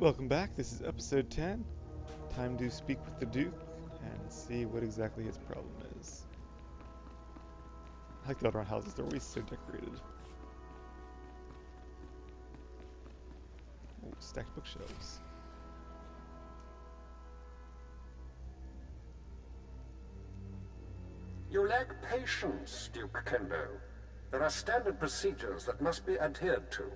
Welcome back. This is episode 10. Time to speak with the Duke and see what exactly his problem is. I like the Alderaan houses, they're always so decorated. Ooh, stacked bookshelves. You lack patience, Duke Kendo. There are standard procedures that must be adhered to.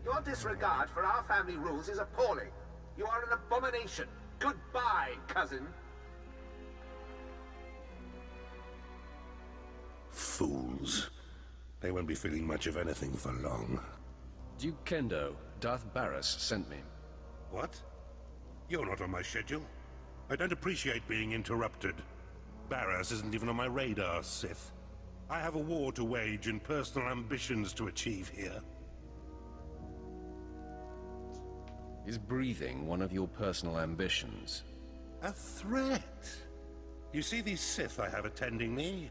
Your disregard for our family rules is appalling. You are an abomination. Goodbye, cousin. Fools. They won't be feeling much of anything for long. Duke Kendo, Darth Baris sent me. What? You're not on my schedule. I don't appreciate being interrupted. Baris isn't even on my radar, Sith. I have a war to wage and personal ambitions to achieve here. Is breathing one of your personal ambitions? A threat? You see these Sith I have attending me?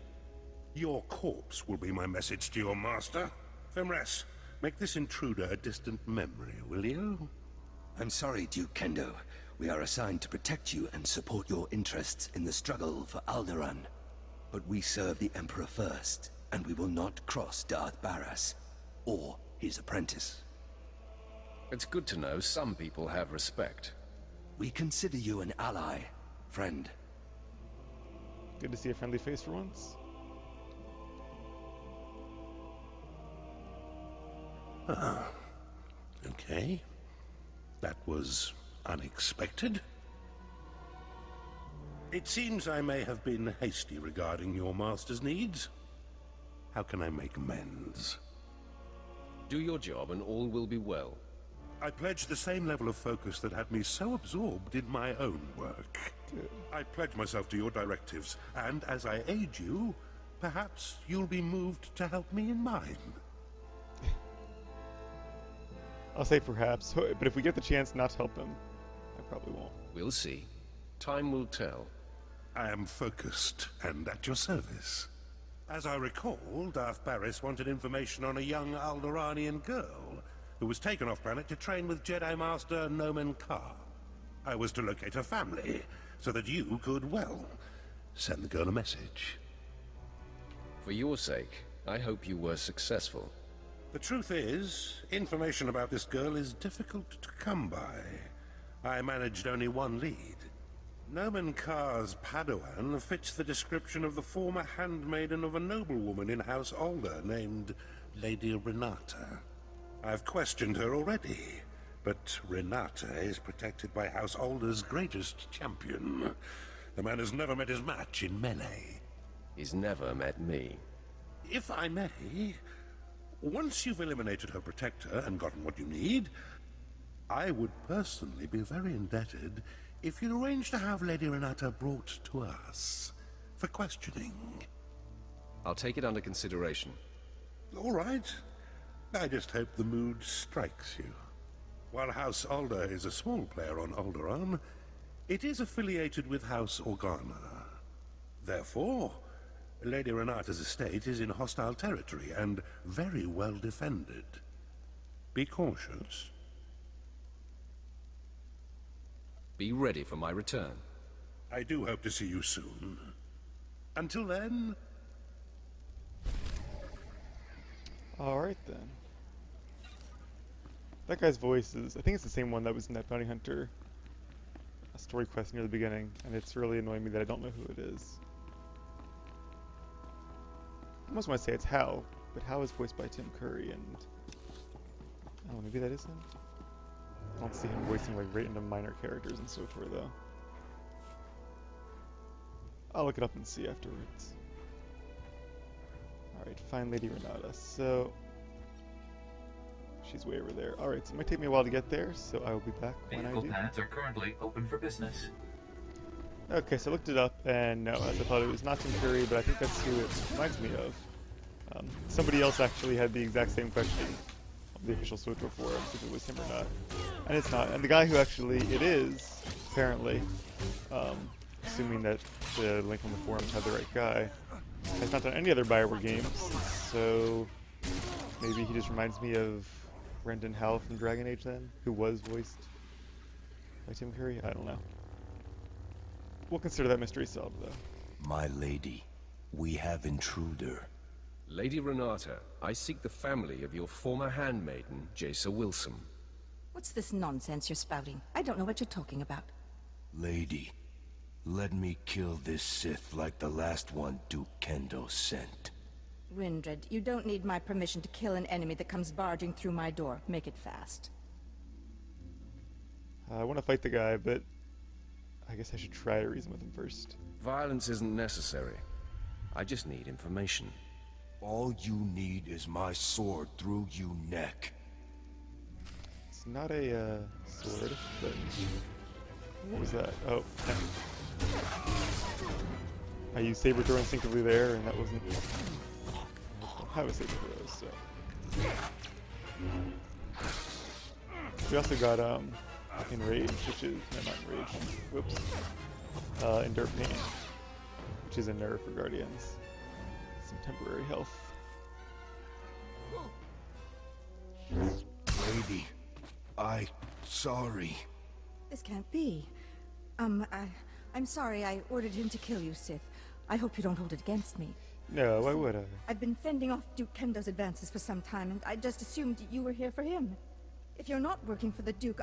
Your corpse will be my message to your master. Femres, make this intruder a distant memory, will you? I'm sorry, Duke Kendo. We are assigned to protect you and support your interests in the struggle for Alderaan. But we serve the Emperor first, and we will not cross Darth Baris or his apprentice. It's good to know some people have respect. We consider you an ally, friend. Good to see a friendly face for once. Okay. That was unexpected. It seems I may have been hasty regarding your master's needs. How can I make amends? Do your job and all will be well. I pledge the same level of focus that had me so absorbed in my own work. Good. I pledge myself to your directives, and as I aid you, perhaps you'll be moved to help me in mine. I'll say perhaps, but if we get the chance not to help him, I probably won't. We'll see. Time will tell. I am focused and at your service. As I recall, Darth Baris wanted information on a young Alderaanian girl who was taken off-planet to train with Jedi Master Nomen Karr. I was to locate her family, so that you could, well, send the girl a message. For your sake, I hope you were successful. The truth is, information about this girl is difficult to come by. I managed only one lead. Nomen Karr's Padawan fits the description of the former handmaiden of a noblewoman in House Alde named Lady Renata. I've questioned her already, but Renata is protected by House Alde's greatest champion. The man has never met his match in melee. He's never met me. If I may, once you've eliminated her protector and gotten what you need, I would personally be very indebted if you'd arrange to have Lady Renata brought to us for questioning. I'll take it under consideration. All right. I just hope the mood strikes you. While House Alde is a small player on Alderaan, it is affiliated with House Organa. Therefore, Lady Renata's estate is in hostile territory and very well defended. Be cautious. Be ready for my return. I do hope to see you soon. Until then... Alright then. That guy's voice is, I think it's the same one that was in that Bounty Hunter story quest near the beginning, and it's really annoying me that I don't know who it is. I almost want to say it's Hal, but Hal is voiced by Tim Curry, and... oh, maybe that is him? I don't see him voicing like random minor characters in Swtor though. I'll look it up and see afterwards. Alright, find Lady Renata. So... she's way over there. Alright, so it might take me a while to get there, so I will be back when I Vehicle do. paths are currently open for business. Okay, so I looked it up, and no, as I thought it was not Tim Curry, but I think that's who it reminds me of. Somebody else actually had the exact same question on the official Swtor forum, if it was him or not. And it's not. And the guy who actually it is, apparently, assuming that the link on the forums had the right guy, has not done any other Bioware games, so maybe he just reminds me of Brendan Howell from Dragon Age then, who was voiced By Tim Curry? I don't know. We'll consider that mystery solved, though. My lady, we have intruder. Lady Renata, I seek the family of your former handmaiden, Jazelle Wilson. What's this nonsense you're spouting? I don't know what you're talking about. Lady, let me kill this Sith like the last one Duke Kendo sent. Rindred, you don't need my permission to kill an enemy that comes barging through my door. Make it fast. I want to fight the guy, but I guess I should try to reason with him first. Violence isn't necessary. I just need information. All you need is my sword through you neck. It's not a sword, but what was that? Oh, I used saber throw instinctively there, and that wasn't. I don't have a saber throw, so. We also got enrage, which is no, not enrage. Whoops. Endure pain, which is a nerf for guardians. Some temporary health. Lady, sorry. This can't be. I'm sorry I ordered him to kill you, Sith. I hope you don't hold it against me. No, why would I? I've been fending off Duke Kendo's advances for some time, and I just assumed you were here for him. If you're not working for the Duke,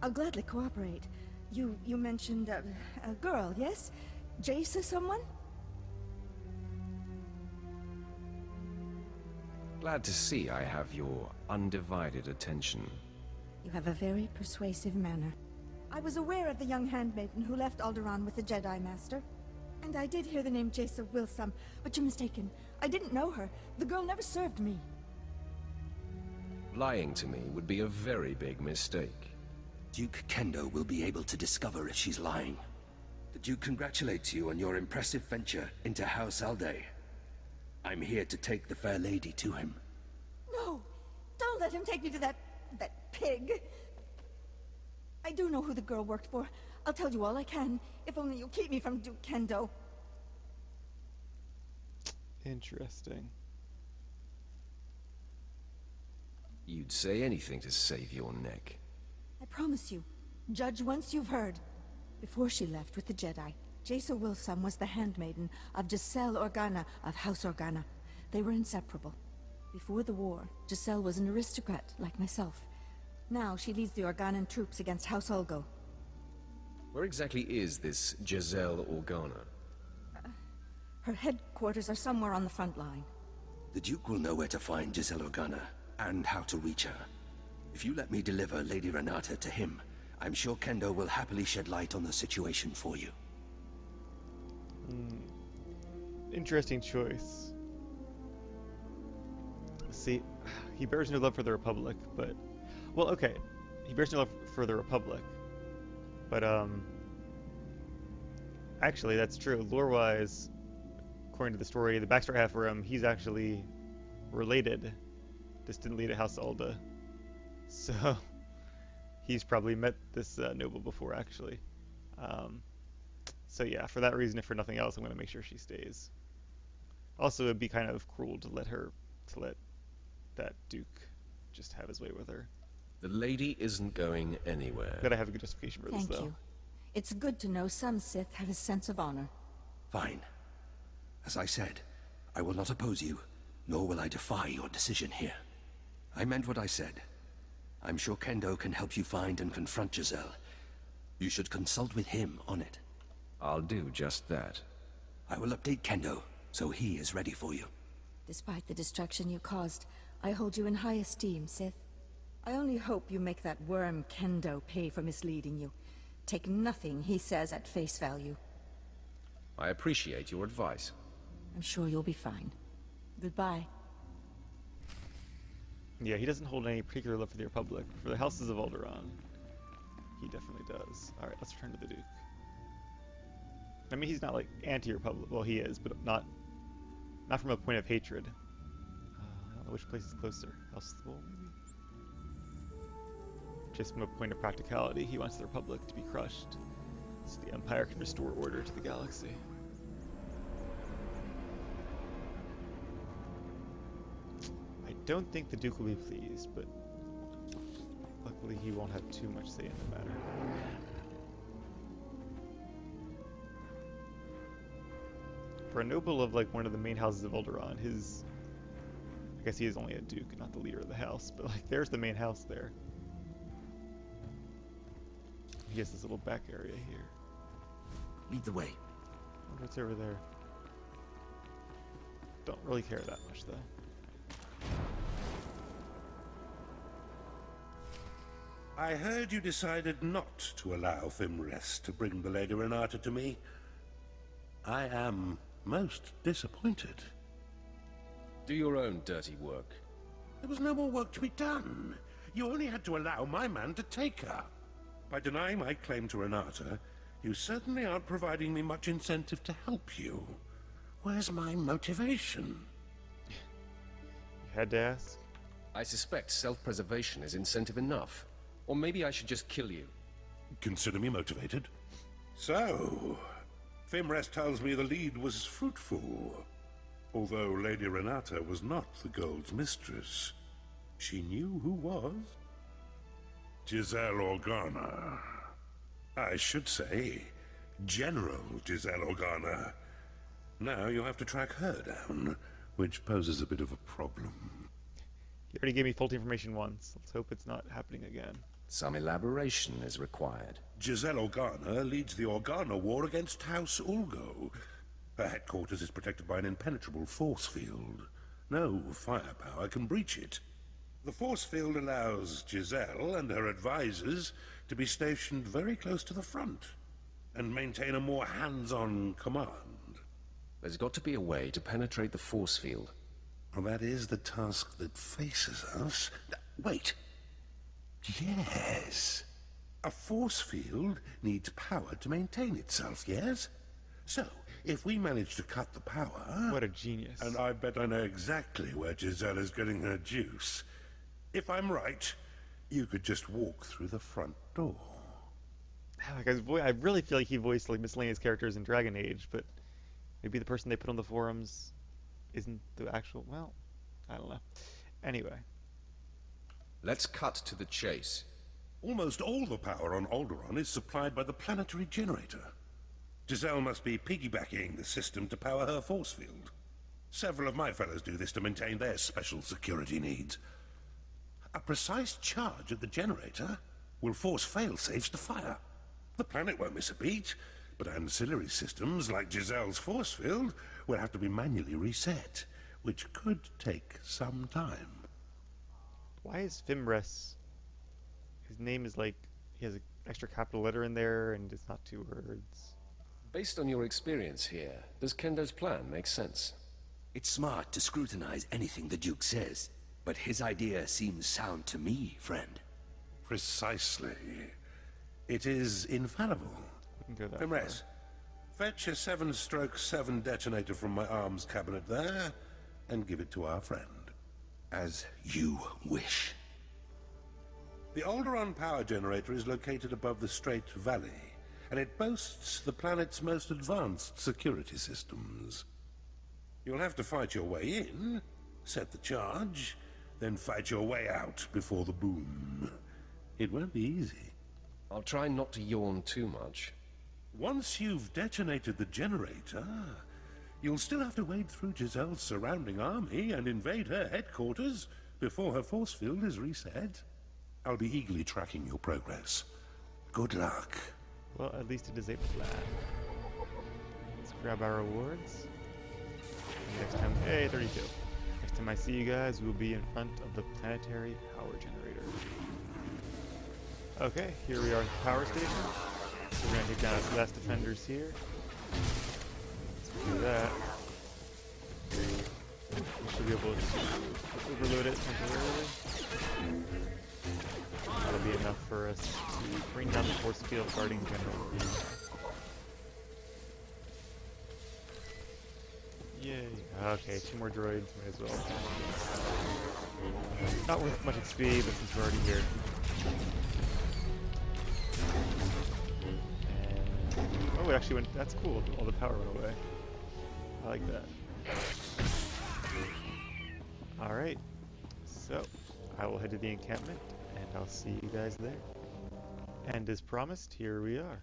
I'll gladly cooperate. You mentioned a girl, yes? Jace or someone? Glad to see I have your undivided attention. You have a very persuasive manner. I was aware of the young handmaiden who left Alderaan with the Jedi Master. And I did hear the name Jazelle Wilson, but you're mistaken. I didn't know her. The girl never served me. Lying to me would be a very big mistake. Duke Kendo will be able to discover if she's lying. The Duke congratulates you on your impressive venture into House Alde. I'm here to take the fair lady to him. No! Don't let him take me to that pig! I do know who the girl worked for. I'll tell you all I can, if only you'll keep me from Duke Kendo. Interesting. You'd say anything to save your neck. I promise you. Judge once you've heard. Before she left with the Jedi, Jazelle Wilson was the handmaiden of Jazelle Organa of House Organa. They were inseparable. Before the war, Jazelle was an aristocrat like myself. Now she leads the Organan troops against House Ulgo. Where exactly is this Jazelle Organa? Her headquarters are somewhere on the front line. The Duke will know where to find Jazelle Organa, and how to reach her. If you let me deliver Lady Renata to him, I'm sure Kendo will happily shed light on the situation for you. Interesting choice. See, he bears no love for the Republic, but... Well, okay. He bears no love for the Republic. But, actually, that's true. Lore-wise, according to the story, the backstory I have for him, he's actually related distantly to House Alde. So, he's probably met this noble before, actually. So yeah, for that reason, if for nothing else, I'm going to make sure she stays. Also, it'd be kind of cruel to let that Duke just have his way with her. The lady isn't going anywhere. Gotta have a good justification for this, though. Thank you. It's good to know some Sith have a sense of honor. Fine. As I said, I will not oppose you, nor will I defy your decision here. I meant what I said. I'm sure Kendo can help you find and confront Jazelle. You should consult with him on it. I'll do just that. I will update Kendo, so he is ready for you. Despite the destruction you caused, I hold you in high esteem, Sith. I only hope you make that worm Kendo pay for misleading you. Take nothing he says at face value. I appreciate your advice. I'm sure you'll be fine. Goodbye. Yeah, he doesn't hold any particular love for the Republic. For the houses of Alderaan, he definitely does. Alright, let's return to the Duke. I mean, he's not like anti-Republic. Well, he is, but not from a point of hatred. I don't know which place is closer. House of the Bull, maybe? Just from a point of practicality, he wants the Republic to be crushed, so the Empire can restore order to the galaxy. I don't think the Duke will be pleased, but luckily he won't have too much say in the matter. For a noble of like one of the main houses of Alderaan, his... I guess he is only a duke, not the leader of the house, but like there's the main house there. He has this little back area here. Lead the way. I wonder what's over there. Don't really care that much though. I heard you decided not to allow Fimrest to bring the Lady Renata to me. I am most disappointed. Do your own dirty work. There was no more work to be done. You only had to allow my man to take her. By denying my claim to Renata, you certainly aren't providing me much incentive to help you. Where's my motivation? You had to ask? I suspect self-preservation is incentive enough. Or maybe I should just kill you. Consider me motivated. So, Fimrest tells me the lead was fruitful. Although Lady Renata was not the girl's mistress, she knew who was. Jazelle Organa. I should say, General Jazelle Organa. Now you have to track her down, which poses a bit of a problem. You already gave me faulty information once. Let's hope it's not happening again. Some elaboration is required. Jazelle Organa leads the Organa War against House Ulgo. Her headquarters is protected by an impenetrable force field. No firepower can breach it. The force field allows Jazelle and her advisors to be stationed very close to the front and maintain a more hands-on command. There's got to be a way to penetrate the force field. Well, that is the task that faces us. Wait. Yes. A force field needs power to maintain itself, yes? So, if we manage to cut the power... What a genius. And I bet I know exactly where Jazelle is getting her juice. If I'm right, you could just walk through the front door. Like, I really feel like he voiced like miscellaneous characters in Dragon Age, but maybe the person they put on the forums isn't the actual... Well, I don't know. Anyway. Let's cut to the chase. Almost all the power on Alderaan is supplied by the planetary generator. Jazelle must be piggybacking the system to power her force field. Several of my fellows do this to maintain their special security needs. A precise charge at the generator will force fail-safes to fire. The planet won't miss a beat, but ancillary systems like Jazelle's force field will have to be manually reset, which could take some time. Why is Fimrest... His name is like... He has an extra capital letter in there, and it's not 2 words. Based on your experience here, does Kendo's plan make sense? It's smart to scrutinize anything the Duke says, but his idea seems sound to me, friend. Precisely. It is infallible. We can go that Fimrest, fetch a 7/7 detonator from my arms cabinet there, and give it to our friend. As you wish. The Alderaan power generator is located above the Strait Valley, and it boasts the planet's most advanced security systems. You'll have to fight your way in, set the charge, then fight your way out before the boom. It won't be easy. I'll try not to yawn too much. Once you've detonated the generator, you'll still have to wade through Jazelle's surrounding army and invade her headquarters before her force field is reset. I'll be eagerly tracking your progress. Good luck. Well, at least it is a plan. Let's grab our rewards. And next time, hey, 32. Next time I see you guys, we'll be in front of the planetary power generator. Okay, here we are at the power station. We're going to take down our last defenders here. Let's do that. We should be able to overload it temporarily. That'll be enough for us to bring down the force field guarding General. Yay. Okay, 2 more droids, might as well. Not worth much XP, but since we're already here. And, oh, it actually went, that's cool, all the power went away. I like that. Alright, so I will head to the encampment, and I'll see you guys there. And as promised, here we are.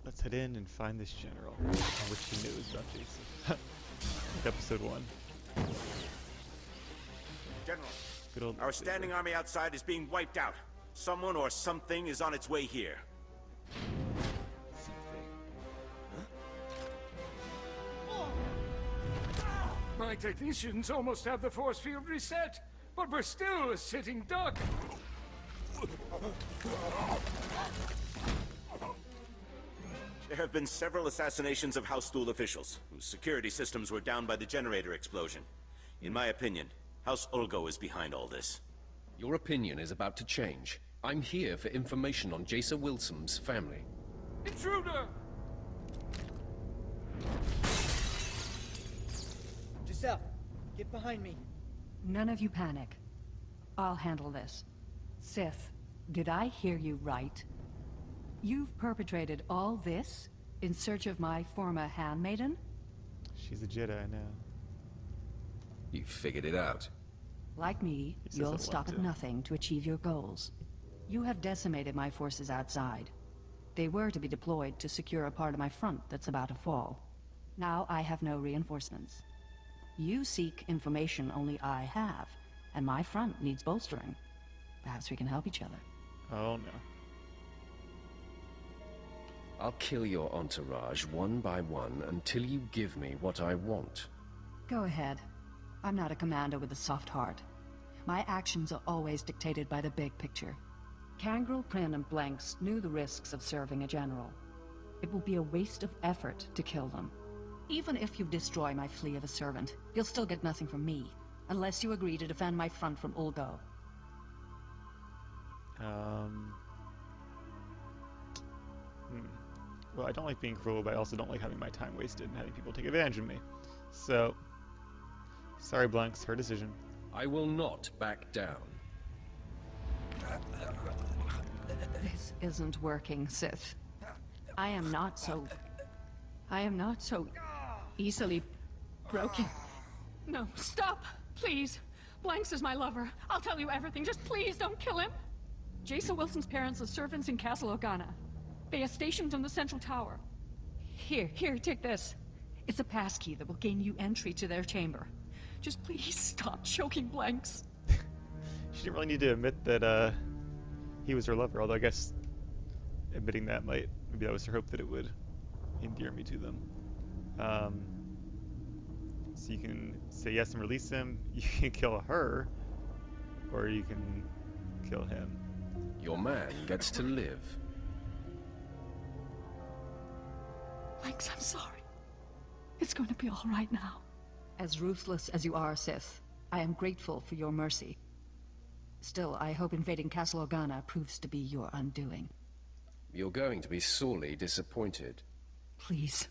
Let's let's head in and find this general. I wish he knows about Jason. Like episode 1. General, Good old our standing army outside is being wiped out. Someone or something is on its way here. My technicians almost have the force field reset, but we're still a sitting duck. There have been several assassinations of House Thule officials, whose security systems were down by the generator explosion. In my opinion, House Ulgo is behind all this. Your opinion is about to change. I'm here for information on Jazelle Wilson's family. Intruder! Jazelle, get behind me. None of you panic. I'll handle this. Sith, did I hear you right? You've perpetrated all this in search of my former handmaiden? She's a Jedi now. You figured it out. Like me, He says you'll it stop like at to. nothing to achieve your goals. You have decimated my forces outside. They were to be deployed to secure a part of my front that's about to fall. Now I have no reinforcements. You seek information only I have, and my front needs bolstering. Perhaps we can help each other. Oh no. I'll kill your entourage one by one until you give me what I want. Go ahead. I'm not a commander with a soft heart. My actions are always dictated by the big picture. Kangrel, Prin, and Blanks knew the risks of serving a general. It will be a waste of effort to kill them. Even if you destroy my flea of a servant, you'll still get nothing from me, unless you agree to defend my front from Ulgo. Well, I don't like being cruel, but I also don't like having my time wasted and having people take advantage of me. So, sorry, Blanks, her decision. I will not back down. This isn't working, Sith. I am not so easily broken. No, stop! Please! Blanks is my lover. I'll tell you everything. Just please don't kill him! Jazelle Wilson's parents are servants in Castle Organa. They are stationed in the central tower. Here, take this. It's a passkey that will gain you entry to their chamber. Just please stop choking Blanks. She didn't really need to admit that he was her lover, although I guess admitting that maybe that was her hope that it would endear me to them. So you can say yes and release him, you can kill her, or you can kill him. Your man gets to live. Blanks, I'm sorry. It's going to be all right now. As ruthless as you are, Sith, I am grateful for your mercy. Still, I hope invading Castle Organa proves to be your undoing. You're going to be sorely disappointed. Please.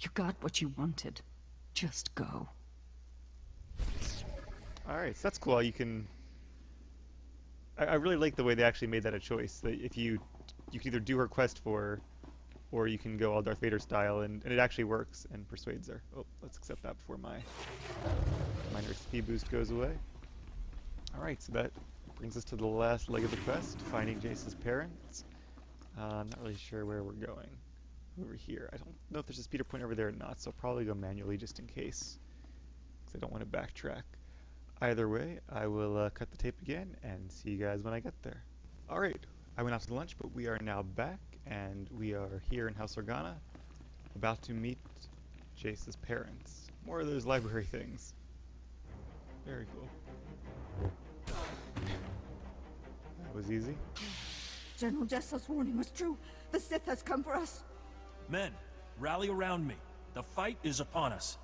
You got what you wanted. Just go. Alright, so that's cool. You can... I really like the way they actually made that a choice. That if you can either do her quest for her, or you can go all Darth Vader style, and it actually works and persuades her. Oh, let's accept that before my minor speed boost goes away. Alright, so that brings us to the last leg of the quest, finding Jace's parents. I'm not really sure where we're going. Over here. I don't know if there's a speeder point over there or not, so I'll probably go manually just in case, because I don't want to backtrack. Either way, I will cut the tape again and see you guys when I get there. Alright, I went out to lunch, but we are now back, and we are here in House Organa, about to meet Jace's parents. More of those library things. Very cool. That was easy. General Jazelle's warning was true. The Sith has come for us. Men, rally around me. The fight is upon us.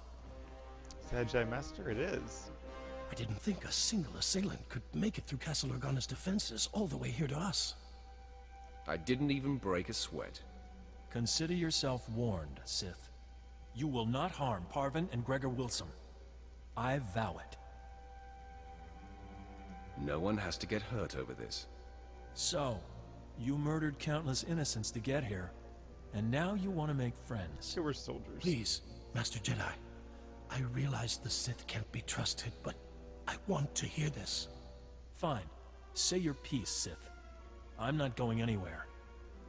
Jedi Master, it is. I didn't think a single assailant could make it through Castle Organa's defenses all the way here to us. I didn't even break a sweat. Consider yourself warned, Sith. You will not harm Parvin and Gregor Wilson. I vow it. No one has to get hurt over this. So, you murdered countless innocents to get here, and now you want to make friends. They were soldiers. Please, Master Jedi. I realize the Sith can't be trusted, but I want to hear this. Fine. Say your piece, Sith. I'm not going anywhere,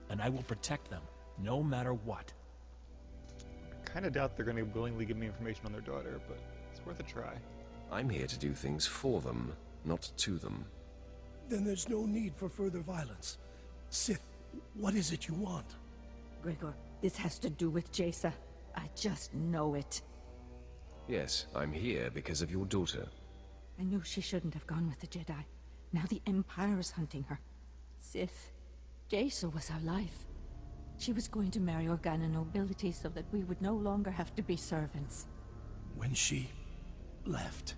and I will protect them. No matter what. I kind of doubt they're going to willingly give me information on their daughter, but it's worth a try. I'm here to do things for them, not to them. Then there's no need for further violence. Sith, what is it you want? Gregor, this has to do with Jace. I just know it. Yes, I'm here because of your daughter. I knew she shouldn't have gone with the Jedi. Now the Empire is hunting her. Sith, Jace was our life. She was going to marry Organa nobility so that we would no longer have to be servants. When she left,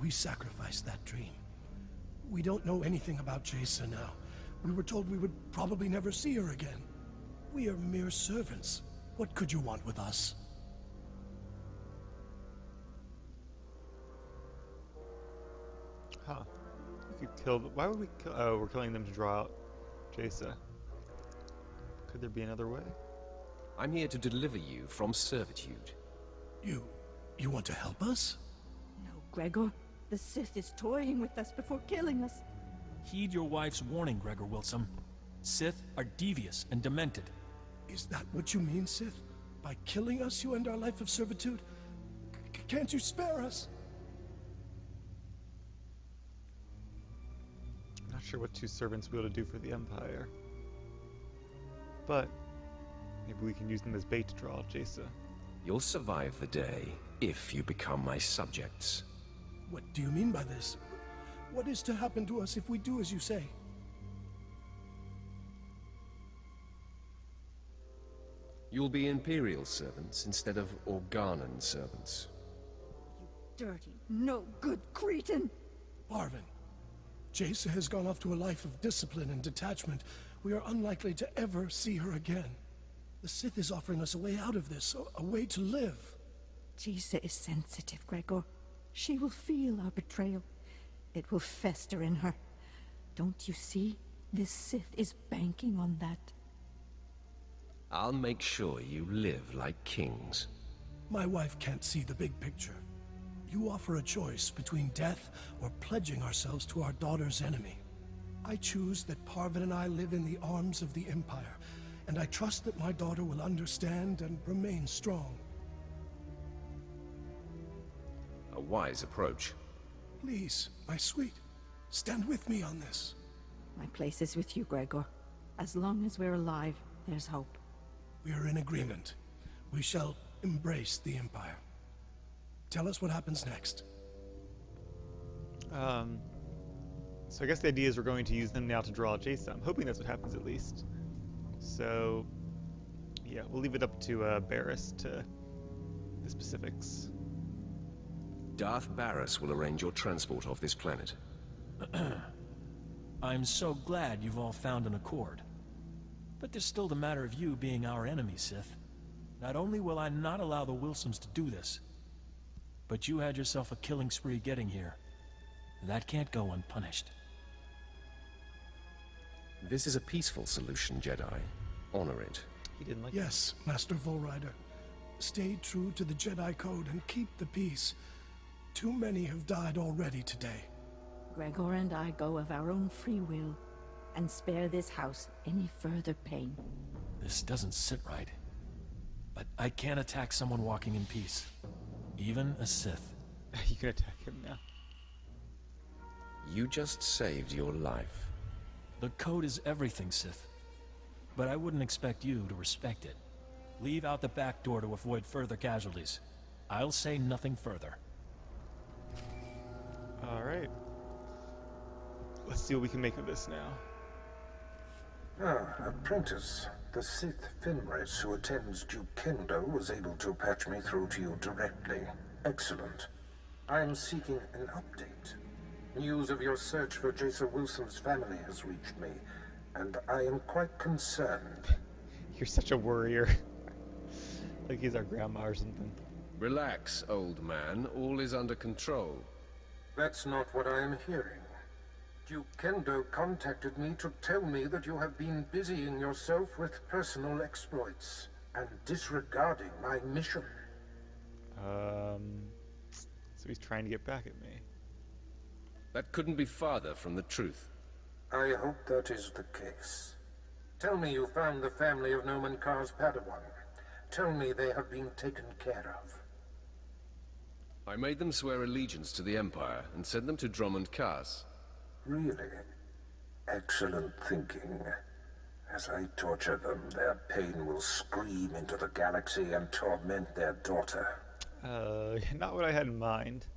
we sacrificed that dream. We don't know anything about Jace now. We were told we would probably never see her again. We are mere servants. What could you want with us? Huh. We could kill... Why would we kill... Oh, we're killing them to draw out Jace. Could there be another way? I'm here to deliver you from servitude. You want to help us? No, Gregor. The Sith is toying with us before killing us. Heed your wife's warning, Gregor Wilson. Sith are devious and demented. Is that what you mean, Sith? By killing us, you end our life of servitude? Can't you spare us? I'm not sure what two servants will be able to do for the Empire. But maybe we can use them as bait to draw out Jace. You'll survive the day if you become my subjects. What do you mean by this? What is to happen to us if we do as you say? You'll be Imperial servants instead of Organan servants. Dirty, no good cretin! Parvin, Jace has gone off to a life of discipline and detachment. We are unlikely to ever see her again. The Sith is offering us a way out of this, a way to live. Jace is sensitive, Gregor. She will feel our betrayal. It will fester in her. Don't you see? This Sith is banking on that. I'll make sure you live like kings. My wife can't see the big picture. You offer a choice between death or pledging ourselves to our daughter's enemy. I choose that Parvin and I live in the arms of the Empire, and I trust that my daughter will understand and remain strong. A wise approach. Please, my sweet, stand with me on this. My place is with you, Gregor. As long as we're alive, there's hope. We are in agreement. We shall embrace the Empire. Tell us what happens next. So I guess the idea is we're going to use them now to draw Jace. I'm hoping that's what happens at least. So, yeah, we'll leave it up to Baris to the specifics. Darth Baris will arrange your transport off this planet. I'm so glad you've all found an accord. But there's still the matter of you being our enemy, Sith. Not only will I not allow the Wilsons to do this, but you had yourself a killing spree getting here. That can't go unpunished. This is a peaceful solution, Jedi. Honor it. He didn't like Yes, Master Volrider. Stay true to the Jedi Code and keep the peace. Too many have died already today. Gregor and I go of our own free will, and spare this house any further pain. This doesn't sit right. But I can't attack someone walking in peace. Even a Sith. You can attack him now. You just saved your life. The code is everything, Sith. But I wouldn't expect you to respect it. Leave out the back door to avoid further casualties. I'll say nothing further. Alright. Let's see what we can make of this now. Apprentice. The Sith Finrace who attends Duke Kendo was able to patch me through to you directly. Excellent. I am seeking an update. News of your search for Jace Wilson's family has reached me, and I am quite concerned. You're such a worrier. Like he's our grandma or something. Relax, old man. All is under control. That's not what I am hearing. Duke Kendo contacted me to tell me that you have been busying yourself with personal exploits and disregarding my mission. So he's trying to get back at me. That couldn't be farther from the truth. I hope that is the case. Tell me you found the family of Noman Kar's Padawan. Tell me they have been taken care of. I made them swear allegiance to the Empire and sent them to Drummond Kaas. Really? Excellent thinking. As I torture them, their pain will scream into the galaxy and torment their daughter. Not what I had in mind.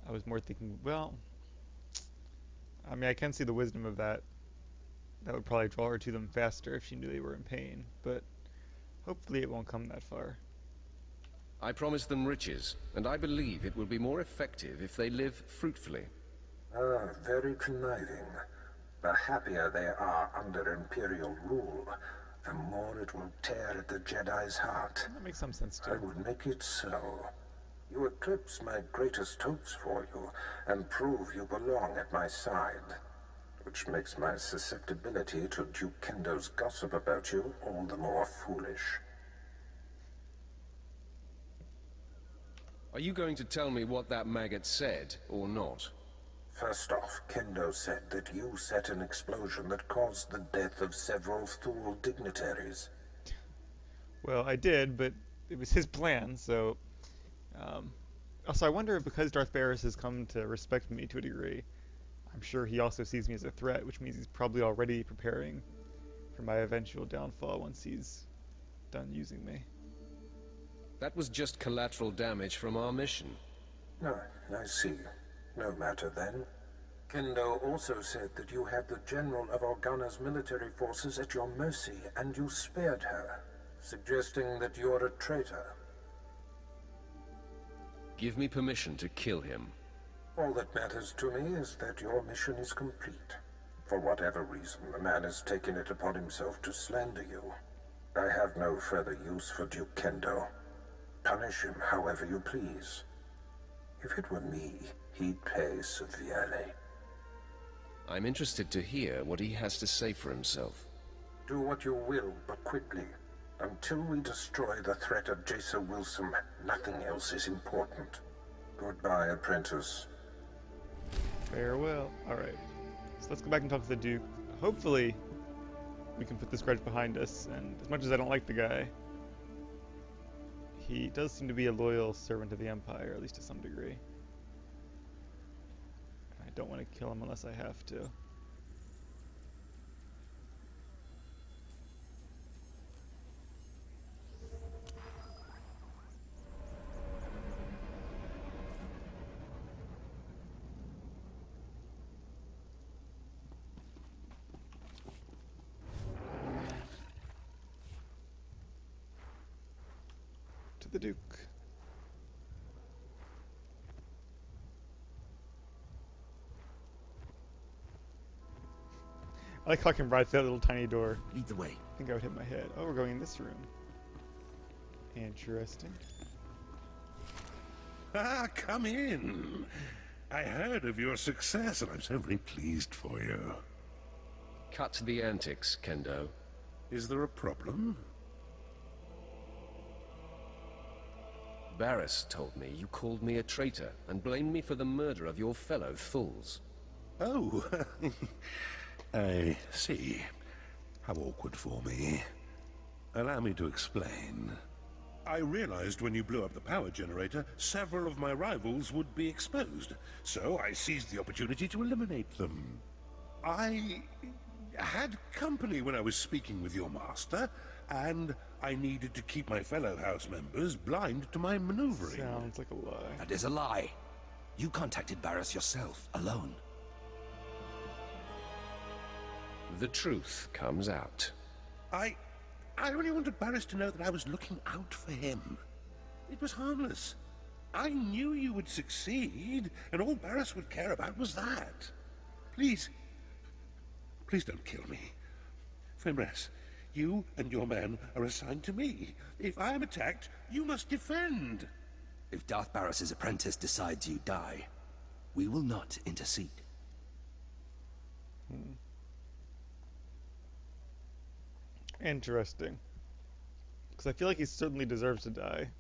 I was more thinking, well, I mean, I can see the wisdom of that. That would probably draw her to them faster if she knew they were in pain, but hopefully it won't come that far. I promised them riches, and I believe it will be more effective if they live fruitfully. Ah, very conniving. The happier they are under Imperial rule, the more it will tear at the Jedi's heart. That makes some sense too. I would make it so. You eclipse my greatest hopes for you, and prove you belong at my side. Which makes my susceptibility to Duke Kendo's gossip about you all the more foolish. Are you going to tell me what that maggot said, or not? First off, Kendo said that you set an explosion that caused the death of several Thule dignitaries. Well, I did, but it was his plan, so... Also, I wonder if because Darth Baris has come to respect me to a degree, I'm sure he also sees me as a threat, which means he's probably already preparing for my eventual downfall once he's done using me. That was just collateral damage from our mission. No, I see. No matter then. Kendo also said that you had the General of Organa's military forces at your mercy, and you spared her, suggesting that you're a traitor. Give me permission to kill him. All that matters to me is that your mission is complete. For whatever reason, the man has taken it upon himself to slander you. I have no further use for Duke Kendo. Punish him however you please. If it were me, he'd pay severely. I'm interested to hear what he has to say for himself. Do what you will, but quickly. Until we destroy the threat of Jazelle Wilson, nothing else is important. Goodbye, apprentice. Farewell. Alright. So let's go back and talk to the Duke. Hopefully, we can put this grudge behind us, and as much as I don't like the guy, he does seem to be a loyal servant of the Empire, at least to some degree. I don't want to kill him unless I have to. To the Duke. I like how I can ride through that little tiny door. Lead the way. I think I would hit my head. Oh, we're going in this room. Interesting. Ah, come in. I heard of your success, and I'm so very pleased for you. Cut the antics, Kendo. Is there a problem? Baris told me you called me a traitor and blamed me for the murder of your fellow fools. Oh, I see. How awkward for me. Allow me to explain. I realized when you blew up the power generator, several of my rivals would be exposed, so I seized the opportunity to eliminate them. I had company when I was speaking with your master, and I needed to keep my fellow house members blind to my maneuvering. Sounds like a lie. That is a lie. You contacted Baris yourself, alone. The truth comes out. I only wanted Baris to know that I was looking out for him. It was harmless. I knew you would succeed, and all Baris would care about was that. Please don't kill me. Fimres, you and your men are assigned to me. If I am attacked, you must defend. If Darth Baris' apprentice decides you die, we will not intercede. Interesting. Because I feel like he certainly deserves to die.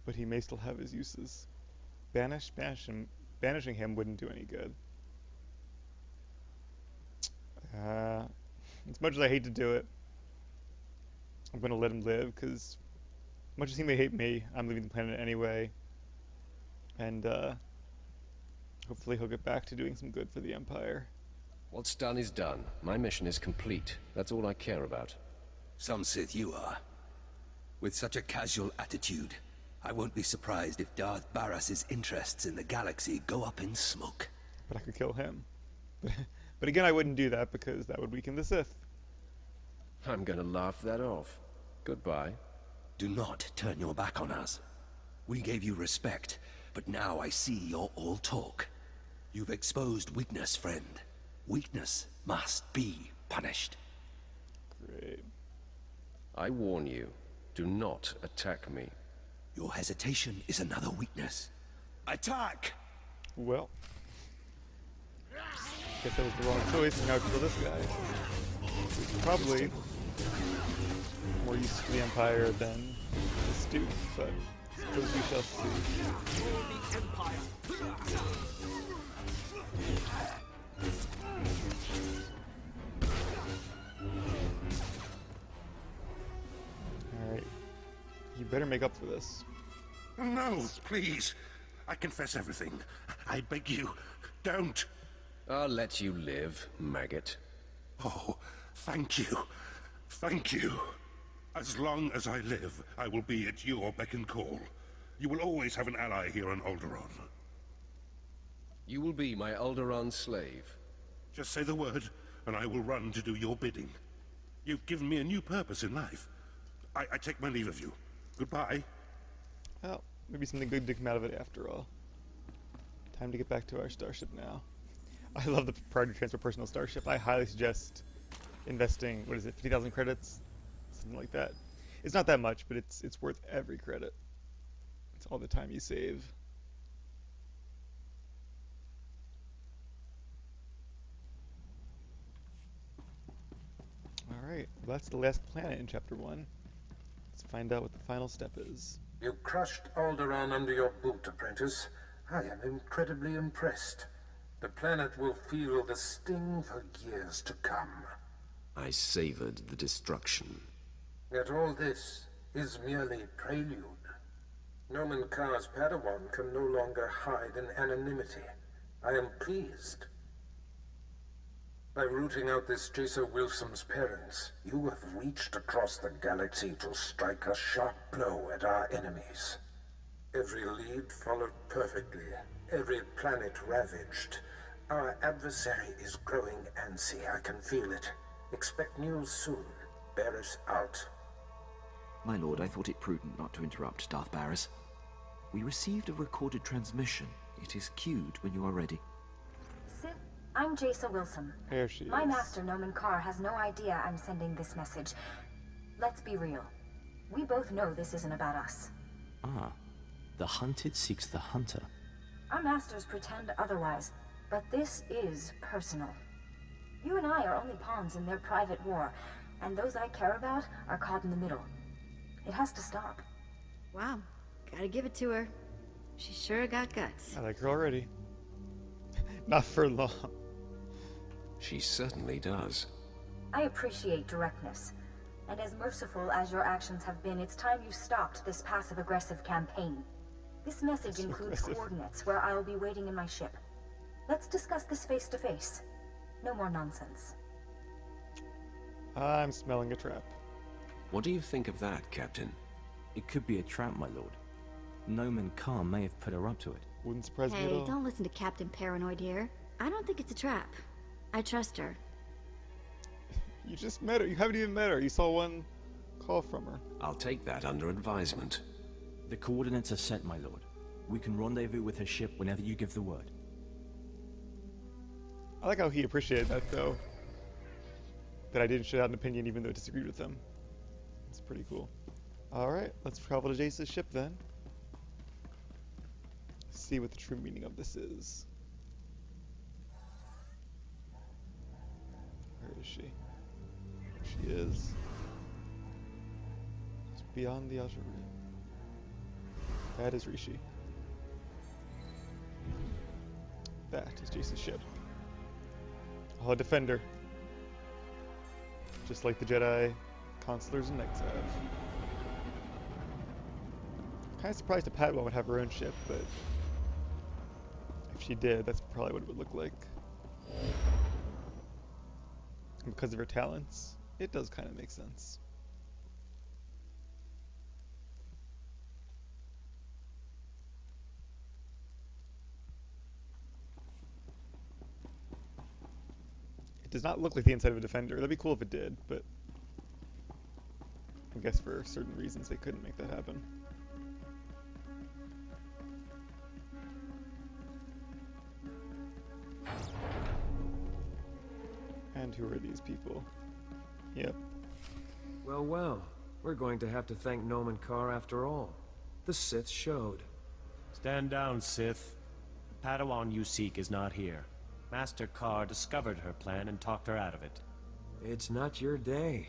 But he may still have his uses. Banishing him wouldn't do any good. As much as I hate to do it, I'm gonna let him live, because much as he may hate me, I'm leaving the planet anyway. And, hopefully he'll get back to doing some good for the Empire. What's done is done. My mission is complete. That's all I care about. Some Sith you are. With such a casual attitude, I won't be surprised if Darth Baris' interests in the galaxy go up in smoke. But I could kill him. But again, I wouldn't do that because that would weaken the Sith. I'm gonna laugh that off. Goodbye. Do not turn your back on us. We gave you respect, but now I see you're all talk. You've exposed weakness, friend. Weakness must be punished. Great. I warn you, do not attack me. Your hesitation is another weakness. Attack! Well, guess that was the wrong choice, and now kill this guy. Who's probably more used to the Empire than the Stu, but I suppose we shall see. Alright. You better make up for this. No, please. I confess everything. I beg you, don't. I'll let you live, maggot. Oh, thank you. Thank you. As long as I live, I will be at your beck and call. You will always have an ally here on Alderaan. You will be my Alderaan slave. Just say the word, and I will run to do your bidding. You've given me a new purpose in life. I take my leave of you. Goodbye. Well, maybe something good to come out of it after all. Time to get back to our starship now. I love the priority transfer personal starship. I highly suggest investing, 50,000 credits? Something like that. It's not that much, but it's worth every credit. It's all the time you save. Alright, well, that's the last planet in Chapter 1. Let's find out what the final step is. You crushed Alderaan under your boot, apprentice. I am incredibly impressed. The planet will feel the sting for years to come. I savored the destruction. Yet all this is merely prelude. Nomen Karr's Padawan can no longer hide in anonymity. I am pleased. By rooting out this Jazelle Wilson's parents, you have reached across the galaxy to strike a sharp blow at our enemies. Every lead followed perfectly, every planet ravaged. Our adversary is growing antsy, I can feel it. Expect news soon. Baris out. My lord, I thought it prudent not to interrupt Darth Baris. We received a recorded transmission. It is queued when you are ready. Sith, I'm Jazelle Wilson. Here she is. My master, Nomen Karr, has no idea I'm sending this message. Let's be real. We both know this isn't about us. Ah, the hunted seeks the hunter. Our masters pretend otherwise, but this is personal. You and I are only pawns in their private war, and those I care about are caught in the middle. It has to stop. Wow, gotta give it to her. She sure got guts. I like her already. Not for long. She certainly does. I appreciate directness, and as merciful as your actions have been, it's time you stopped this passive-aggressive campaign. This message includes coordinates where I'll be waiting in my ship. Let's discuss this face-to-face. No more nonsense. I'm smelling a trap. What do you think of that, Captain? It could be a trap, my lord. Nomen Karr may have put her up to it. Wouldn't surprise me at Hey, all. don't listen to Captain Paranoid here. I don't think it's a trap. I trust her. You just met her. You haven't even met her. You saw one call from her. I'll take that under advisement. The coordinates are sent, my lord. We can rendezvous with her ship whenever you give the word. I like how he appreciated that, though. That I didn't shut out an opinion even though I disagreed with him. It's pretty cool. Alright, let's travel to Jace's ship then. See what the true meaning of this is. Where is she? There she is. It's beyond the outer rim. That is Rishi. That is Jace's ship. Oh, a defender. just like the Jedi consulars and knights have. Kind of surprised that Padawan would have her own ship, but if she did, that's probably what it would look like. And because of her talents, it does kind of make sense. It does not look like the inside of a Defender. That'd be cool if it did, but I guess for certain reasons they couldn't make that happen. And who are these people? Yep. Well, well. We're going to have to thank Nomen Carr after all. The Sith showed. Stand down, Sith. The Padawan you seek is not here. Master Carr discovered her plan and talked her out of it. It's not your day.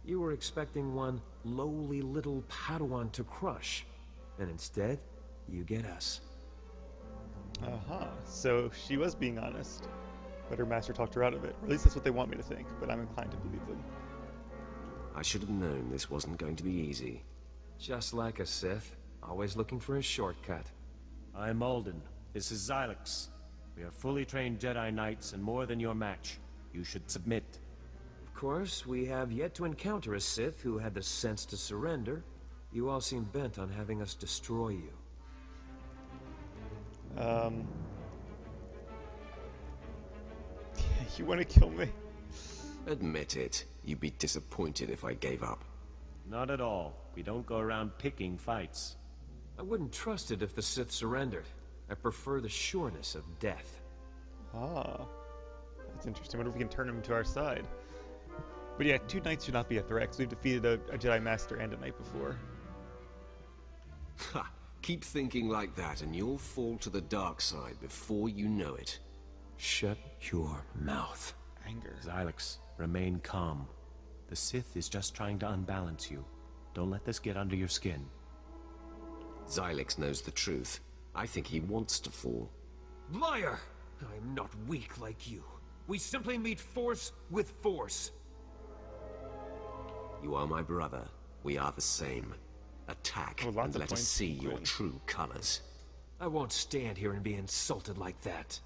You were expecting one lowly little Padawan to crush. And instead, you get us. Uh-huh. So she was being honest, but her master talked her out of it. Or at least that's what they want me to think, but I'm inclined to believe them. I should have known this wasn't going to be easy. Just like a Sith, always looking for a shortcut. I'm Alden. This is Xylox. We are fully trained Jedi Knights and more than your match. You should submit. Of course, we have yet to encounter a Sith who had the sense to surrender. You all seem bent on having us destroy you. You want to kill me? Admit it. You'd be disappointed if I gave up. Not at all. We don't go around picking fights. I wouldn't trust it if the Sith surrendered. I prefer the sureness of death. Ah. That's interesting. I wonder if we can turn him to our side. But yeah, 2 knights should not be a threat, because we've defeated a Jedi Master and a Knight before. Ha! Keep thinking like that and you'll fall to the dark side before you know it. Shut your mouth. Anger. Xylox, remain calm. The Sith is just trying to unbalance you. Don't let this get under your skin. Xylox knows the truth. I think he wants to fall. Liar! I'm not weak like you. We simply meet force with force. You are my brother. We are the same. Attack and let us see your true colors. I won't stand here and be insulted like that.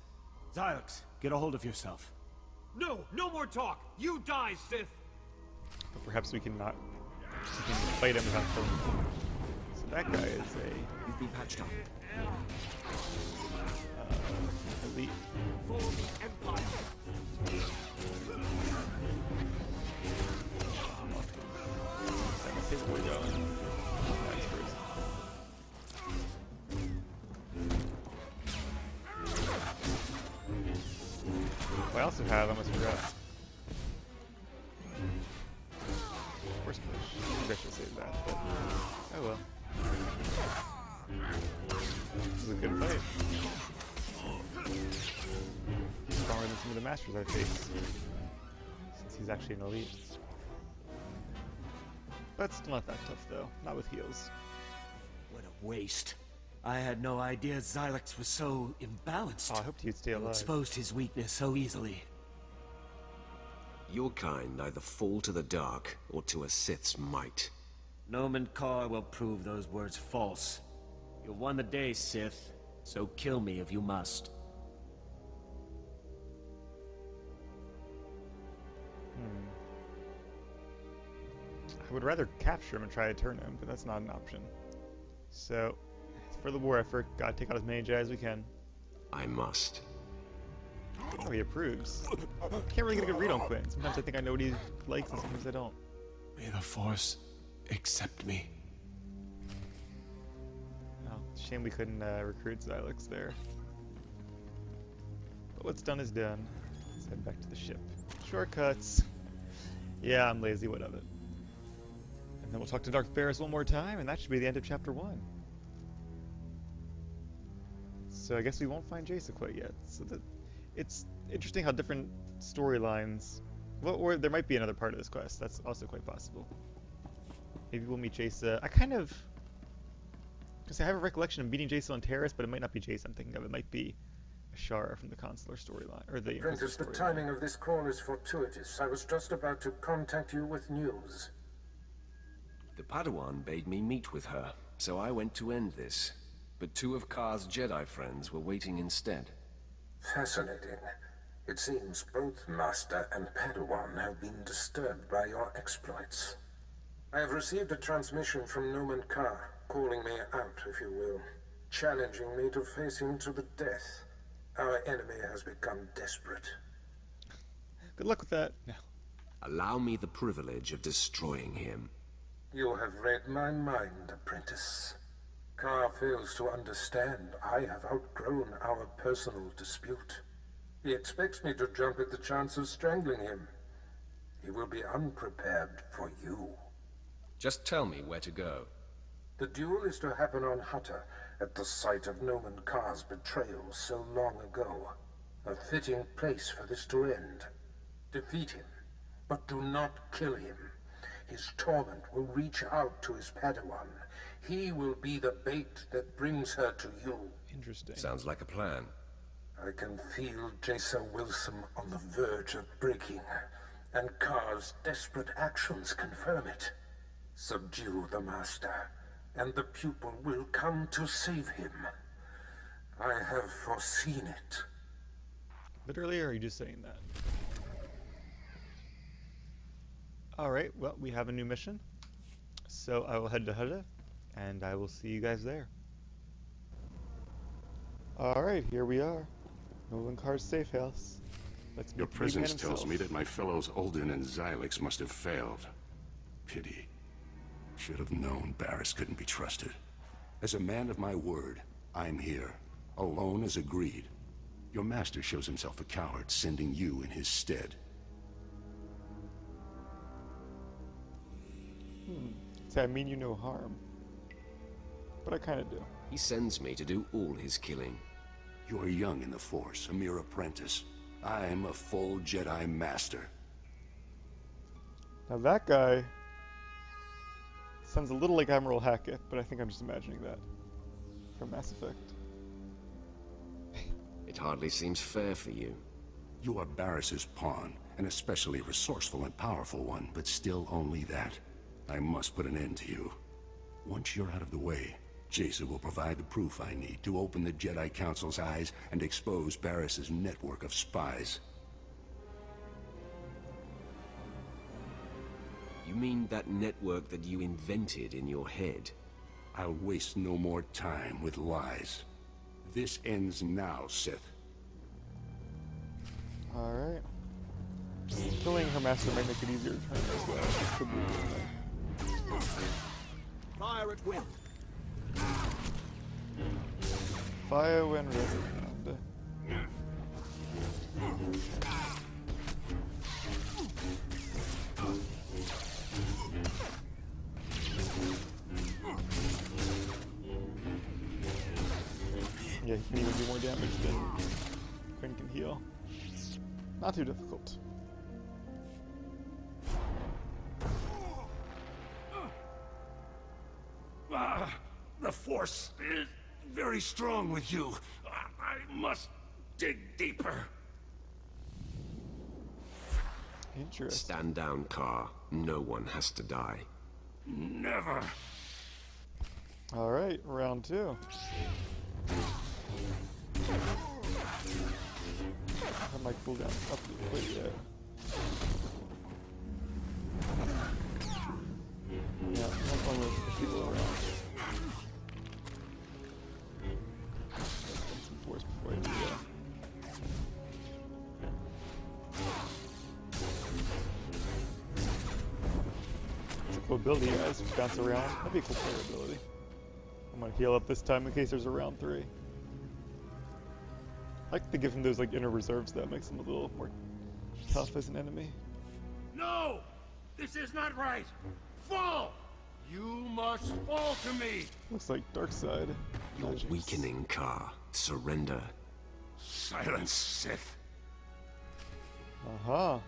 Xylox, get a hold of yourself. No! No more talk! You die, Sith! But perhaps we can not... We can fight him without killing him. So that guy is a... You've been patched up. Elite. For the Empire! His boy going. Nice first. What else did I have? I almost forgot. Force push. Maybe I should save that, but oh well. This is a good fight. He's stronger than some of the masters I faced, since he's actually an elite. But still not that tough though, not with heals. What a waste. I had no idea Xylox was so imbalanced. Oh, I hoped he'd stay alive. Exposed his weakness so easily. Your kind either fall to the dark or to a Sith's might. Nomen Carr will prove those words false. You've won the day, Sith, so kill me if you must. I would rather capture him and try to turn him, but that's not an option. So, for the war effort, gotta take out as many Jedi as we can. I must. Oh, he approves. Can't really get a good read on Quinn. Sometimes I think I know what he likes, and sometimes I don't. May the Force accept me. Oh, shame we couldn't recruit Xylox there. But what's done is done. Let's head back to the ship. Shortcuts. Yeah, I'm lazy, what of it. And then we'll talk to Darth Baris one more time, and that should be the end of Chapter 1. So I guess we won't find Jazelle quite yet. So it's interesting how different storylines... Well, or there might be another part of this quest. That's also quite possible. Maybe we'll meet Jazelle. I kind of... Because I have a recollection of meeting Jazelle on Terrace, but it might not be Jazelle I'm thinking of. It might be a Shara from the Consular storyline, or the Apprentice, the timing of this call is fortuitous. I was just about to contact you with news. The Padawan bade me meet with her, so I went to end this. But two of Kar's Jedi friends were waiting instead. Fascinating. It seems both Master and Padawan have been disturbed by your exploits. I have received a transmission from Noman Kar, calling me out, if you will, challenging me to face him to the death. Our enemy has become desperate. Good luck with that. No. Allow me the privilege of destroying him. You have read my mind, Apprentice. Kar fails to understand I have outgrown our personal dispute. He expects me to jump at the chance of strangling him. He will be unprepared for you. Just tell me where to go. The duel is to happen on Hutta, at the site of Noman Kar's betrayal so long ago. A fitting place for this to end. Defeat him, but do not kill him. His torment will reach out to his Padawan. He will be the bait that brings her to you. Interesting. Sounds like a plan. I can feel Jazelle Wilson on the verge of breaking, and Kar's desperate actions confirm it. Subdue the Master, and the pupil will come to save him. I have foreseen it. Literally, or are you just saying that? Alright, well, we have a new mission. So I will head to Hutta, and I will see you guys there. Alright, here we are. Nolan Kar's safe house. Let's Your meet the man presence tells himself. me that my fellows Alden and Xylix must have failed. Pity. Should have known Baris couldn't be trusted. As a man of my word, I'm here. Alone as agreed. Your master shows himself a coward, sending you in his stead. Say, I mean you no harm. But I kinda do. He sends me to do all his killing. You're young in the Force, a mere apprentice. I'm a full Jedi Master. Now that guy sounds a little like Admiral Hackett, but I think I'm just imagining that from Mass Effect. It hardly seems fair for you. You are Barris's pawn, an especially resourceful and powerful one, but still only that. I must put an end to you. Once you're out of the way, Jazelle will provide the proof I need to open the Jedi Council's eyes and expose Baris's network of spies. You mean that network that you invented in your head? I'll waste no more time with lies. This ends now, Sith. Alright. Killing her master might make it easier to turn as well. This could be a good thing. Fire at wind. Fire when ready. Yeah, he can even do more damage than Quinn can heal. Not too difficult. The Force is very strong with you. I must dig deeper. Interesting. Stand down, Kar. No one has to die. Never. Alright, round 2. That might cool down up a bit yet. Yeah, not one of the people around. Some force before I do that. It's a cool ability, guys. Just bounce around. That'd be a cool player ability. I'm gonna heal up this time in case there's a round 3. I like to give him those like inner reserves that makes him a little more tough as an enemy. No! This is not right! Fall! You must fall to me! Looks like dark side. You're weakening, Kar. Surrender. Silence, Sith. Uh-huh.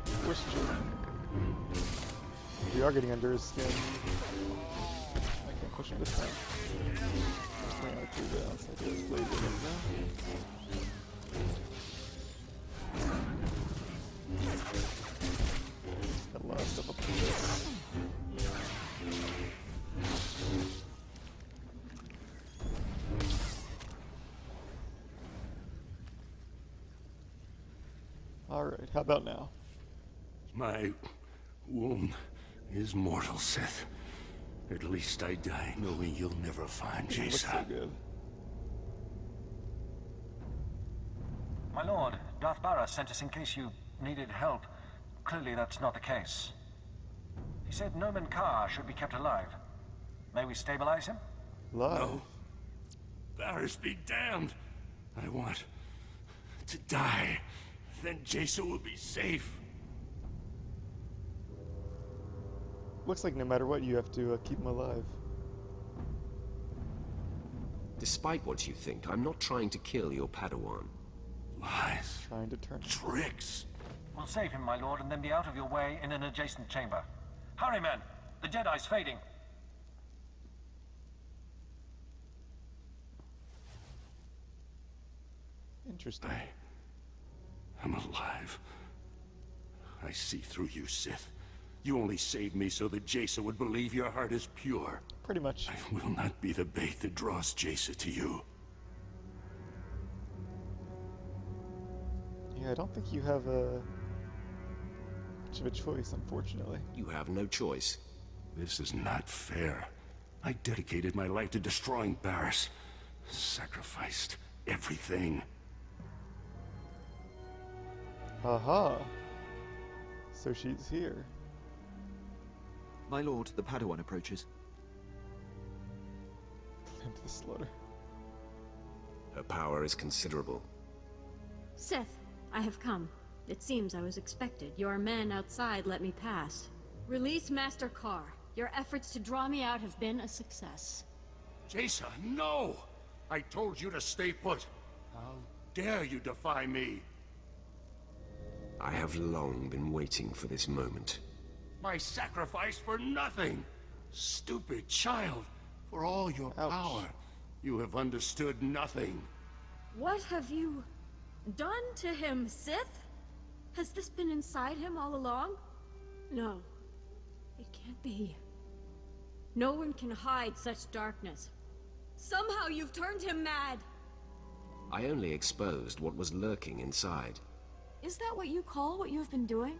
Force choke. We are getting under his skin. I can't push him this time. Just playing out of cooldowns. I think it's blade right now. Got a lot of stuff up to this. Alright, how about now? My wound is mortal, Sith. At least I die knowing you'll never find Jazelle. Looks so good. My lord, Darth Baris sent us in case you needed help. Clearly that's not the case. He said Noman Carr should be kept alive. May we stabilize him? No. Baris be damned. I want to die. Then Jazelle will be safe. Looks like no matter what, you have to keep him alive. Despite what you think, I'm not trying to kill your Padawan. Lies. Trying to turn tricks. We'll save him, my lord, and then be out of your way in an adjacent chamber. Hurry, men! The Jedi's fading. Interesting. I'm alive. I see through you, Sith. You only saved me so that Jazelle would believe your heart is pure. Pretty much. I will not be the bait that draws Jazelle to you. Yeah, I don't think you have much of a choice, unfortunately. You have no choice. This is not fair. I dedicated my life to destroying Baris. Sacrificed everything. Aha. So she's here. My lord, the Padawan approaches. Claim to the slaughter. Her power is considerable. Sith, I have come. It seems I was expected. Your men outside let me pass. Release Master Carr. Your efforts to draw me out have been a success. Jazelle, no! I told you to stay put. How dare you defy me? I have long been waiting for this moment. My sacrifice for nothing! Stupid child! For all your power, you have understood nothing. What have you done to him, Sith? Has this been inside him all along? No. It can't be. No one can hide such darkness. Somehow you've turned him mad! I only exposed what was lurking inside. Is that what you call what you've been doing?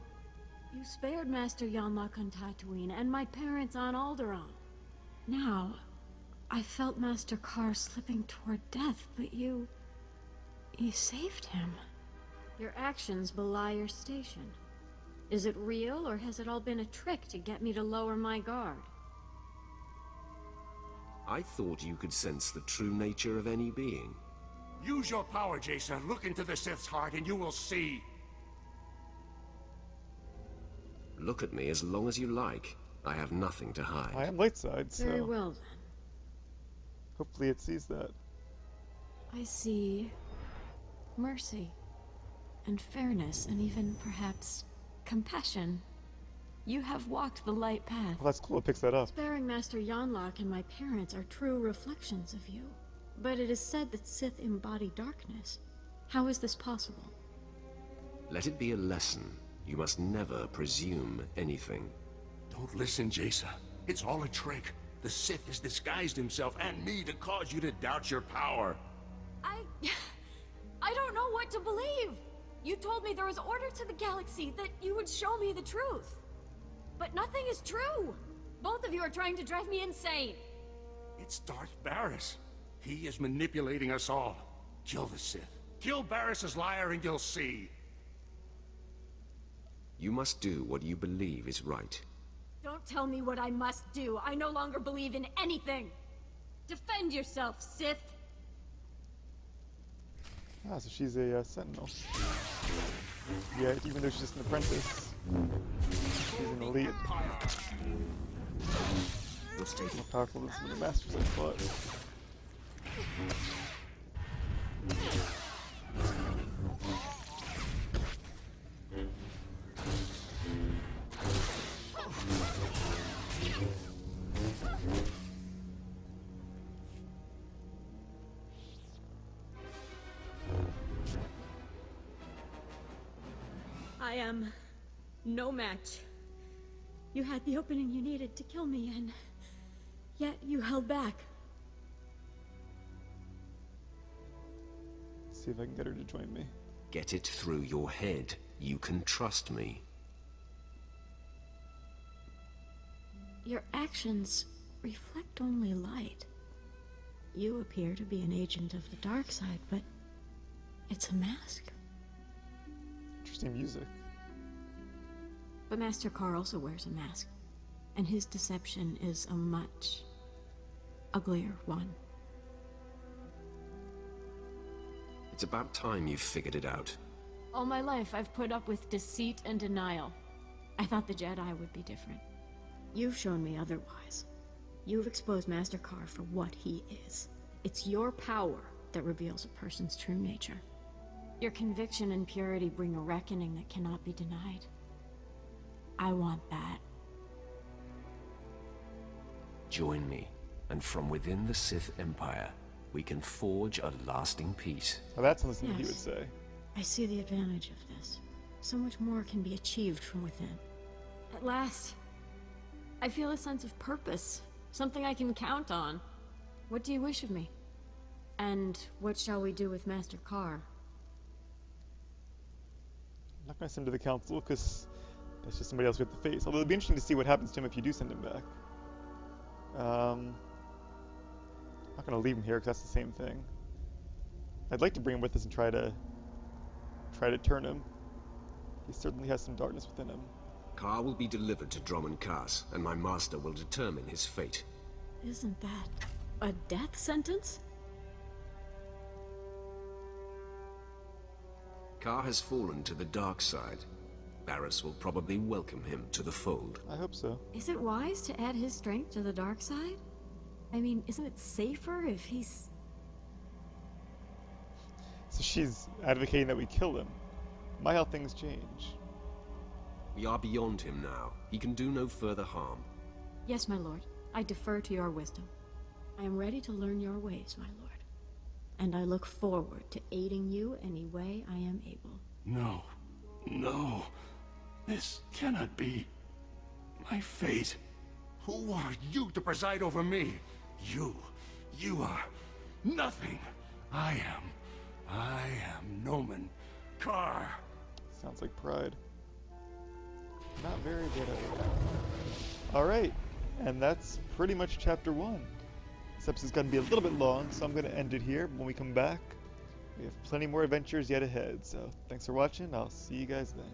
You spared Master Yanlock on Tatooine and my parents on Alderaan. Now, I felt Master Carr slipping toward death, but you saved him. Your actions belie your station. Is it real, or has it all been a trick to get me to lower my guard? I thought you could sense the true nature of any being. Use your power, Jazelle. Look into the Sith's heart and you will see. Look at me as long as you like. I have nothing to hide. I am light side, so... Very well, then. Hopefully it sees that. I see mercy, and fairness, and even, perhaps, compassion. You have walked the light path. Well, that's cool, it picks that up. Sparing Master Yanlock and my parents are true reflections of you. But it is said that Sith embody darkness. How is this possible? Let it be a lesson. You must never presume anything. Don't listen, Jazelle. It's all a trick. The Sith has disguised himself and me to cause you to doubt your power. I don't know what to believe! You told me there was order to the galaxy, that you would show me the truth. But nothing is true! Both of you are trying to drive me insane! It's Darth Baris. He is manipulating us all. Kill the Sith. Kill Barris's liar and you'll see. You must do what you believe is right. Don't tell me what I must do. I no longer believe in anything. Defend yourself, Sith. Ah, so she's a sentinel. Yeah, even though she's just an apprentice, she's an elite. More powerful than some of the masters I fought. I am no match. You had the opening you needed to kill me, and yet you held back. Let's see if I can get her to join me. Get it through your head. You can trust me. Your actions reflect only light. You appear to be an agent of the dark side, but it's a mask. Interesting music. But Master Carr also wears a mask, and his deception is a much uglier one. It's about time you figured it out. All my life, I've put up with deceit and denial. I thought the Jedi would be different. You've shown me otherwise. You've exposed Master Carr for what he is. It's your power that reveals a person's true nature. Your conviction and purity bring a reckoning that cannot be denied. I want that. Join me, and from within the Sith Empire, we can forge a lasting peace. Oh, that's something he would Yes. say. I see the advantage of this. So much more can be achieved from within. At last, I feel a sense of purpose, something I can count on. What do you wish of me? And what shall we do with Master Carr? I'm not going to send him to the council because that's just somebody else with the face. Although it'd be interesting to see what happens to him if you do send him back. I'm not going to leave him here because that's the same thing. I'd like to bring him with us and try to turn him. He certainly has some darkness within him. Carr will be delivered to Dromund Kaas, and my master will determine his fate. Isn't that a death sentence? Carr has fallen to the dark side. Baris will probably welcome him to the fold. I hope so. Is it wise to add his strength to the dark side? I mean, isn't it safer if he's... So she's advocating that we kill him. My how things change. We are beyond him now. He can do no further harm. Yes, my lord. I defer to your wisdom. I am ready to learn your ways, my lord. And I look forward to aiding you any way I am able. No. No. This cannot be my fate. Who are you to preside over me? You are nothing. I am Nomen Carr. Sounds like pride. Not very good at it. Alright, and that's pretty much chapter 1. This episode's going to be a little bit long, so I'm going to end it here. When we come back, we have plenty more adventures yet ahead. So thanks for watching. I'll see you guys then.